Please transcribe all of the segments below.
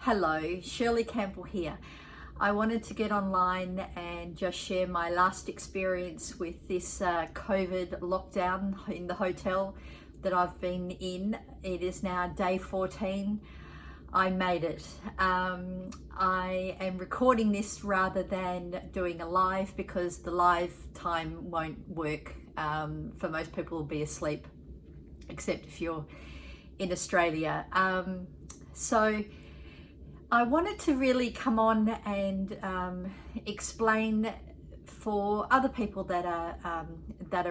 Hello, Shirley Campbell here. I wanted to get online and just share my last experience with this COVID lockdown in the hotel that I've been in. It is now day 14. I made it. I am recording this rather than doing a live because the live time won't work. For most people will be asleep, except if you're in Australia. So I wanted to really come on and explain for other people that are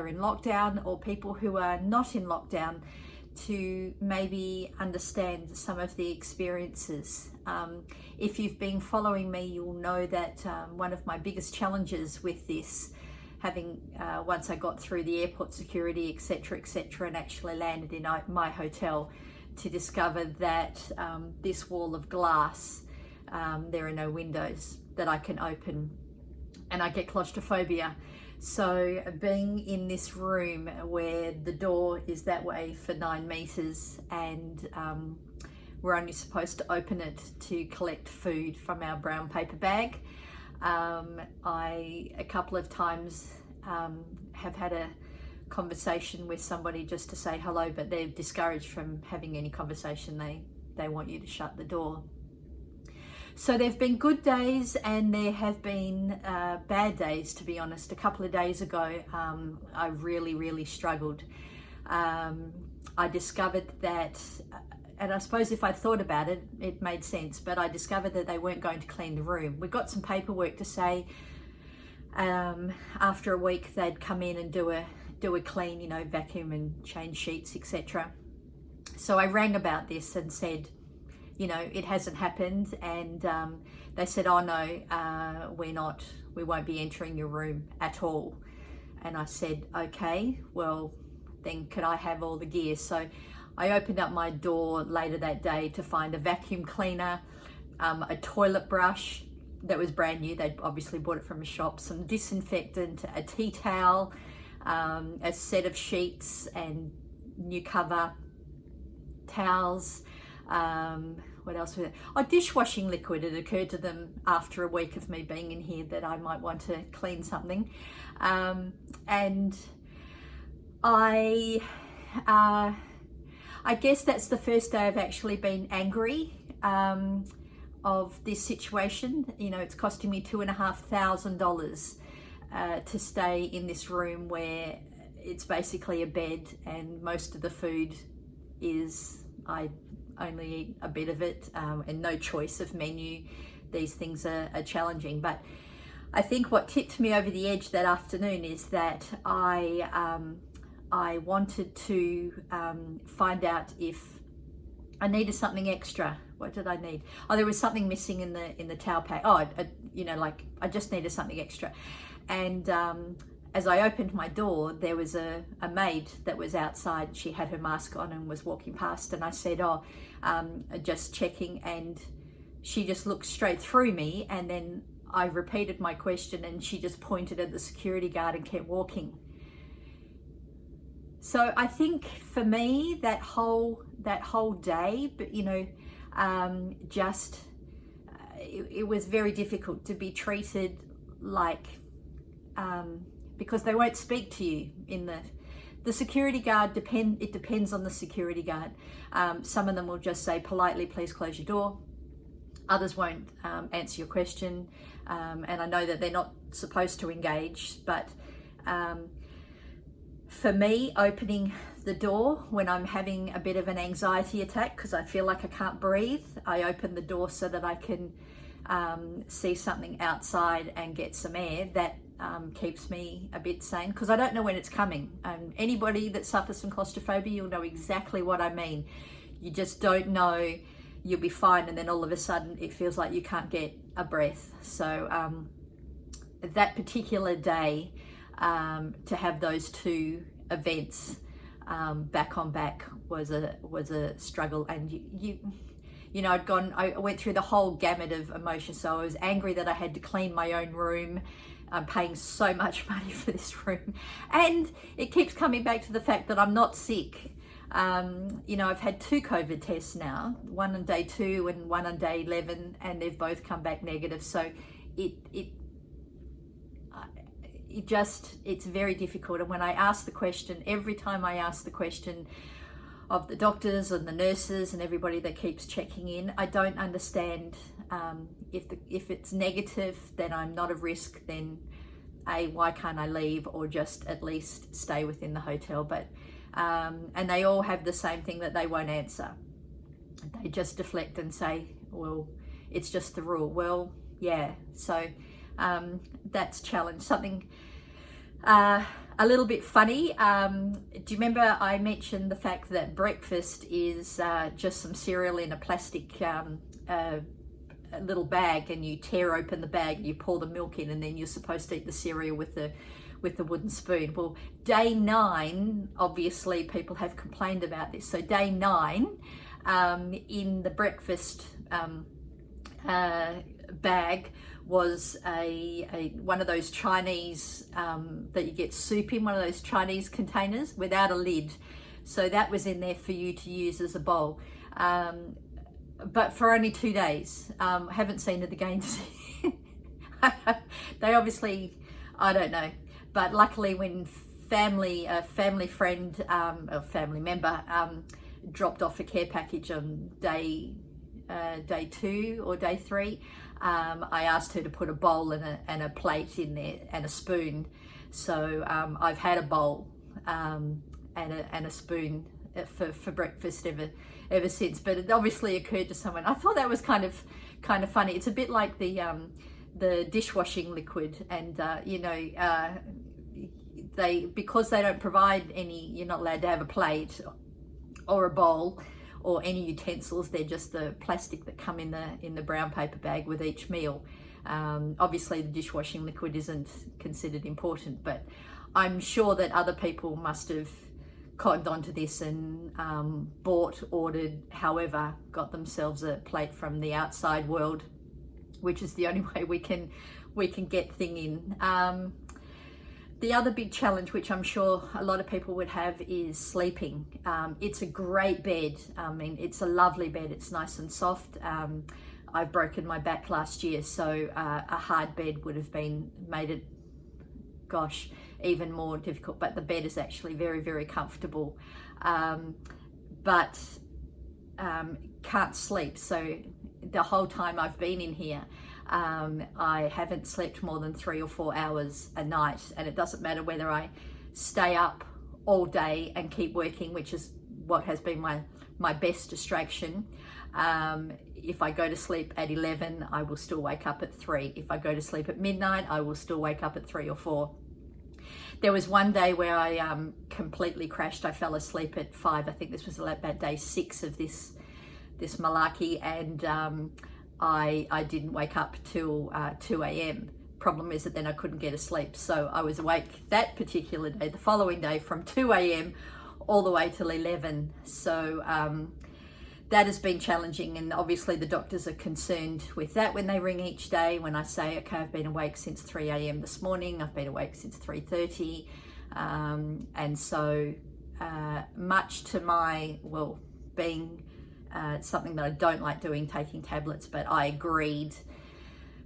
in lockdown or people who are not in lockdown to maybe understand some of the experiences. If you've been following me, you'll know that one of my biggest challenges with this, having once I got through the airport security, etc., and actually landed in my hotel, to discover that this wall of glass, there are no windows that I can open, and I get claustrophobia. So being in this room where the door is that way for 9 meters and we're only supposed to open it to collect food from our brown paper bag, I a couple of times have had a conversation with somebody just to say hello, but they're discouraged from having any conversation. They want you to shut the door. So there've been good days and there have been bad days, to be honest. A couple of days ago, I really struggled. I discovered that, and I suppose if I thought about it, it made sense, but I discovered that they weren't going to clean the room. We got some paperwork to say after a week they'd come in and do a clean, vacuum and change sheets, etc. So I rang about this and said, it hasn't happened, and they said, oh no, we won't be entering your room at all. And I said, okay, well then could I have all the gear? So I opened up my door later that day to find a vacuum cleaner, a toilet brush that was brand new, they'd obviously bought it from a shop, some disinfectant, a tea towel, a set of sheets and new cover, towels, what else was it? Oh, dishwashing liquid. It occurred to them after a week of me being in here that I might want to clean something. And I guess that's the first day I've actually been angry of this situation. It's costing me $2,500 to stay in this room where it's basically a bed and most of the food is, I only eat a bit of it, and no choice of menu. These things are challenging, but I think what tipped me over the edge that afternoon is that I wanted to find out if I needed something extra. What did I need? Oh, there was something missing in the towel pack. Oh, I just needed something extra. And as I opened my door, there was a maid that was outside. She had her mask on and was walking past, and I said, oh, just checking, and she just looked straight through me, and then I repeated my question and she just pointed at the security guard and kept walking. So I think for me, that whole day, but it was very difficult to be treated like, because they won't speak to you in the security guard. It depends on the security guard. Some of them will just say politely, please close your door. Others won't answer your question, and I know that they're not supposed to engage, but for me, opening the door when I'm having a bit of an anxiety attack because I feel like I can't breathe, I open the door so that I can see something outside and get some air. That keeps me a bit sane because I don't know when it's coming. Anybody that suffers from claustrophobia, you'll know exactly what I mean. You just don't know. You'll be fine, and then all of a sudden it feels like you can't get a breath. So that particular day, to have those two events back on back was a struggle. And I went through the whole gamut of emotions. So I was angry that I had to clean my own room. I'm paying so much money for this room, and it keeps coming back to the fact that I'm not sick. You know, I've had 2 COVID tests now, one on day 2 and one on day 11, and they've both come back negative. So it's very difficult. And when I ask the question, every time I ask the question of the doctors and the nurses and everybody that keeps checking in, I don't understand. If it's negative, then I'm not at risk, then why can't I leave, or just at least stay within the hotel? But and they all have the same thing, that they won't answer. They just deflect and say, well, it's just the rule. Well, yeah, so that's challenge. Something a little bit funny. Do you remember I mentioned the fact that breakfast is just some cereal in a plastic a little bag, and you tear open the bag and you pour the milk in, and then you're supposed to eat the cereal with the wooden spoon? Well, day 9, obviously people have complained about this. So day 9, in the breakfast bag was one of those Chinese that you get soup in, one of those Chinese containers without a lid. So that was in there for you to use as a bowl. But for only 2 days. Haven't seen it again. They obviously, I don't know. But luckily, when a family friend, a family member, dropped off a care package on day 2 or day 3, I asked her to put a bowl and a plate in there and a spoon. So I've had a bowl and a spoon for breakfast ever since. But it obviously occurred to someone. I thought that was kind of funny. It's a bit like the dishwashing liquid, and you know, because they don't provide any, you're not allowed to have a plate or a bowl or any utensils. They're just the plastic that come in the brown paper bag with each meal. Obviously the dishwashing liquid isn't considered important, but I'm sure that other people must have cottoned onto this and ordered, however, got themselves a plate from the outside world, which is the only way we can get thing in. The other big challenge, which I'm sure a lot of people would have, is sleeping. It's a great bed. I mean, it's a lovely bed. It's nice and soft. I've broken my back last year, so a hard bed would have made it, gosh, even more difficult. But the bed is actually very, very comfortable. But can't sleep. So the whole time I've been in here, I haven't slept more than 3 or 4 hours a night, and it doesn't matter whether I stay up all day and keep working, which is what has been my best distraction. If I go to sleep at 11, I will still wake up at 3. If I go to sleep at midnight, I will still wake up at 3 or 4. There was one day where I completely crashed. I fell asleep at 5. I think this was about day 6 of this malarkey, and I didn't wake up till 2 a.m. Problem is that then I couldn't get to sleep. So I was awake that particular day, the following day, from 2 a.m. all the way till 11. So that has been challenging, and obviously the doctors are concerned with that when they ring each day. When I say, okay, I've been awake since 3 a.m. this morning, I've been awake since 3:30, and so much to my, well, being something that I don't like doing, taking tablets, but I agreed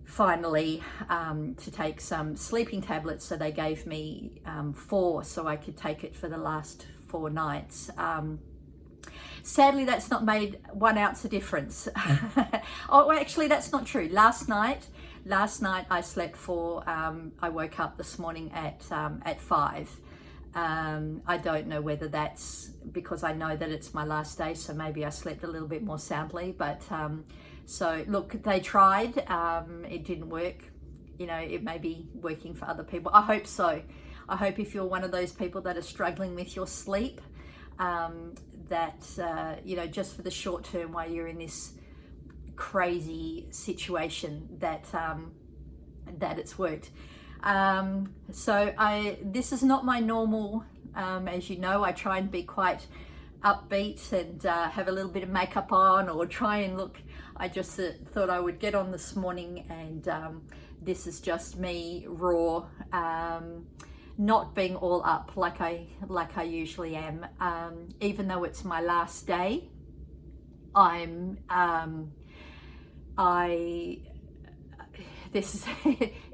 finally to take some sleeping tablets. So they gave me 4, so I could take it for the last 4 nights. Sadly, that's not made 1 ounce of difference. Oh, well, actually, that's not true. Last night I slept 4. I woke up this morning at 5. I don't know whether that's because I know that it's my last day, so maybe I slept a little bit more soundly. But so look, they tried. It didn't work. You know, it may be working for other people. I hope so. I hope if you're one of those people that are struggling with your sleep, that you know, just for the short term while you're in this crazy situation, that that it's worked. So this is not my normal. As you know, I try and be quite upbeat and have a little bit of makeup on, or try and look. I just thought I would get on this morning, and this is just me raw. not being all up like I usually am. Even though it's my last day,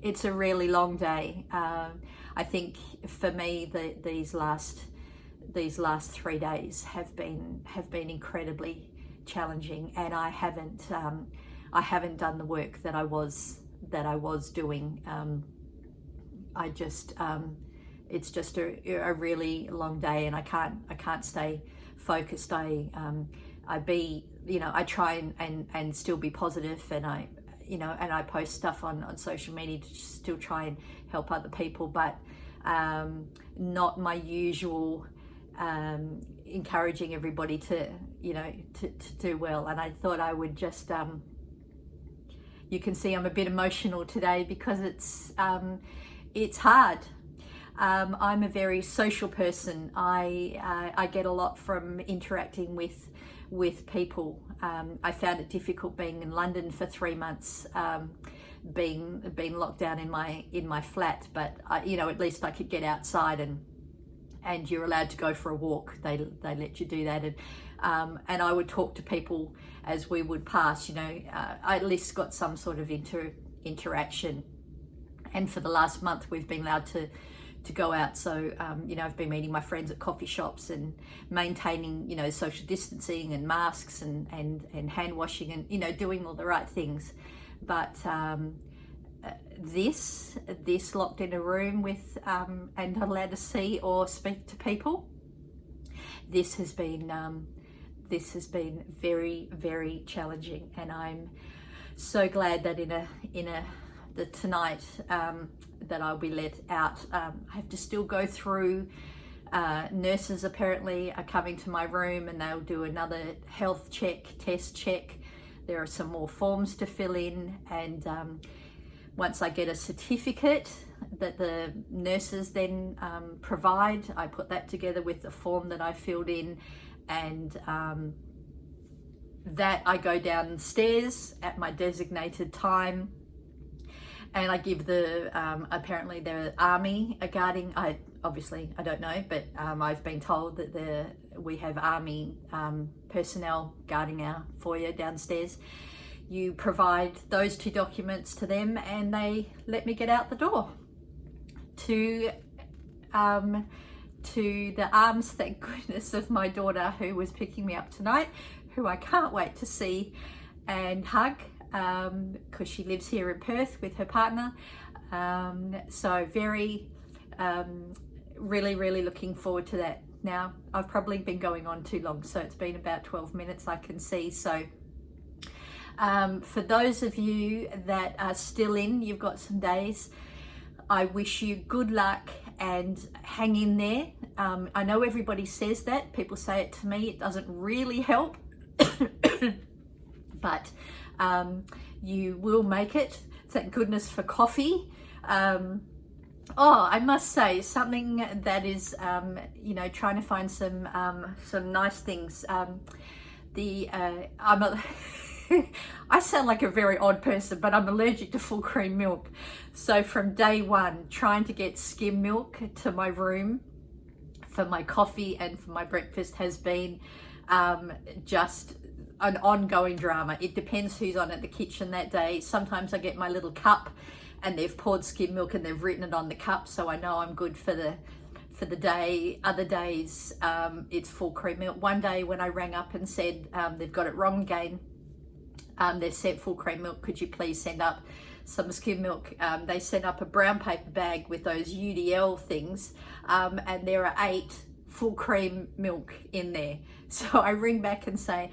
it's a really long day. I think for me these last 3 days have been incredibly challenging, and I haven't done the work that I was doing. It's just a really long day, and I can't stay focused. I try and still be positive, and I post stuff on social media to still try and help other people, but not my usual encouraging everybody to do well. And I thought I would just you can see I'm a bit emotional today because it's hard. I'm a very social person. I get a lot from interacting with people. I found it difficult being in London for 3 months, being locked down in my flat. But at least I could get outside, and you're allowed to go for a walk. They let you do that, and I would talk to people as we would pass. I at least got some sort of interaction. And for the last month, we've been allowed to go out. So, I've been meeting my friends at coffee shops and maintaining, social distancing and masks and hand washing and, doing all the right things. But this locked in a room with and not allowed to see or speak to people, this has been very, very challenging. And I'm so glad that tonight that I'll be let out. I have to still go through, nurses apparently are coming to my room, and they'll do another health test check. There are some more forms to fill in, and once I get a certificate that the nurses then provide, I put that together with the form that I filled in, and that I go downstairs at my designated time, and I give apparently the army a guarding. I don't know, but I've been told that we have army personnel guarding our foyer downstairs. You provide those 2 documents to them, and they let me get out the door to the arms, thank goodness, of my daughter, who was picking me up tonight, who I can't wait to see and hug, because she lives here in Perth with her partner. So very, really, really looking forward to that. Now, I've probably been going on too long, so it's been about 12 minutes, I can see. So for those of you that are still in, you've got some days, I wish you good luck and hang in there. I know everybody says that, people say it to me, it doesn't really help, but you will make it. Thank goodness for coffee. I must say something that is, trying to find some nice things. I sound like a very odd person, but I'm allergic to full cream milk. So from day one, trying to get skim milk to my room for my coffee and for my breakfast has been just an ongoing drama. It depends who's on at the kitchen that day. Sometimes I get my little cup and they've poured skim milk and they've written it on the cup, so I know I'm good for the day. Other days it's full cream milk. One day when I rang up and said they've got it wrong again, they've sent full cream milk, could you please send up some skim milk? They sent up a brown paper bag with those UDL things, and there are 8 full cream milk in there. So I ring back and say,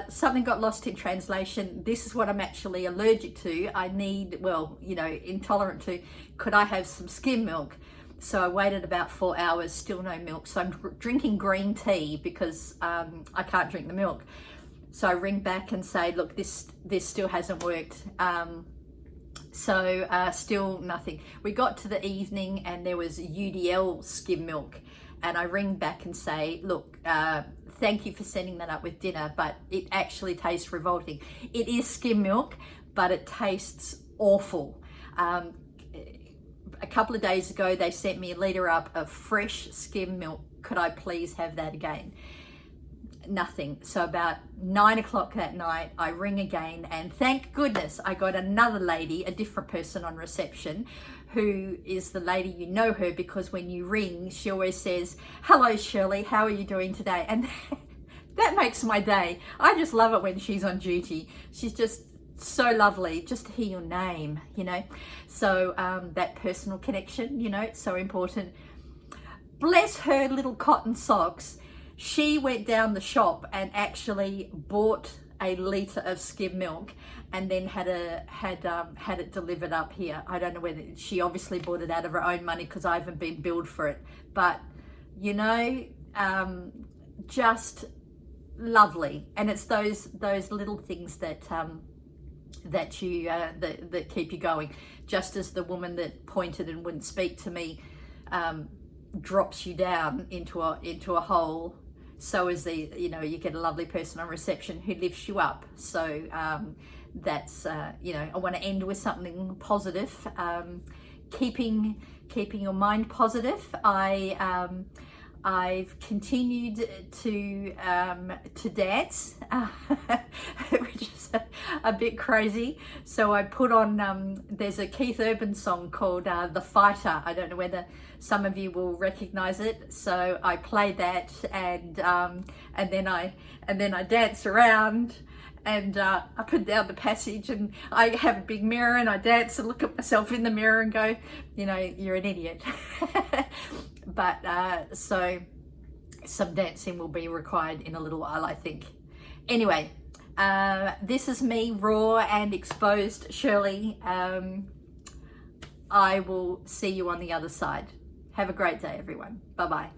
something got lost in translation. This is what I'm actually allergic to. I need, intolerant to. Could I have some skim milk? So I waited about 4 hours, still no milk. So I'm drinking green tea because I can't drink the milk. So I ring back and say, look, this still hasn't worked. Still nothing. We got to the evening and there was UDL skim milk. And I ring back and say, look, thank you for sending that up with dinner, but it actually tastes revolting. It is skim milk, but it tastes awful. a couple of days ago, they sent me a litre up of fresh skim milk. Could I please have that again? Nothing. So about 9 o'clock that night, I ring again, and thank goodness I got another lady, a different person on reception, who is the lady, you know her, because when you ring, she always says, "Hello Shirley, how are you doing today?" And that makes my day. I just love it when she's on duty. She's just so lovely, just to hear your name, you know. So that personal connection, you know, it's so important. Bless her little cotton socks. She went down the shop and actually bought a litre of skim milk, and then had it delivered up here. I don't know whether she obviously bought it out of her own money, because I haven't been billed for it. But you know, just lovely. And it's those little things that that keep you going. Just as the woman that pointed and wouldn't speak to me drops you down into a hole, so is the, you know, you get a lovely person on reception who lifts you up. So that's you know, I want to end with something positive. Keeping your mind positive. I've continued to dance, which is a bit crazy. So I put on, there's a Keith Urban song called "The Fighter." I don't know whether some of you will recognize it. So I play that, and then I dance around, and up and down the passage, and I have a big mirror, and I dance and look at myself in the mirror and go, you know, you're an idiot. But so some dancing will be required in a little while, I think. Anyway, this is me, raw and exposed Shirley. I will see you on the other side. Have a great day, everyone. Bye-bye.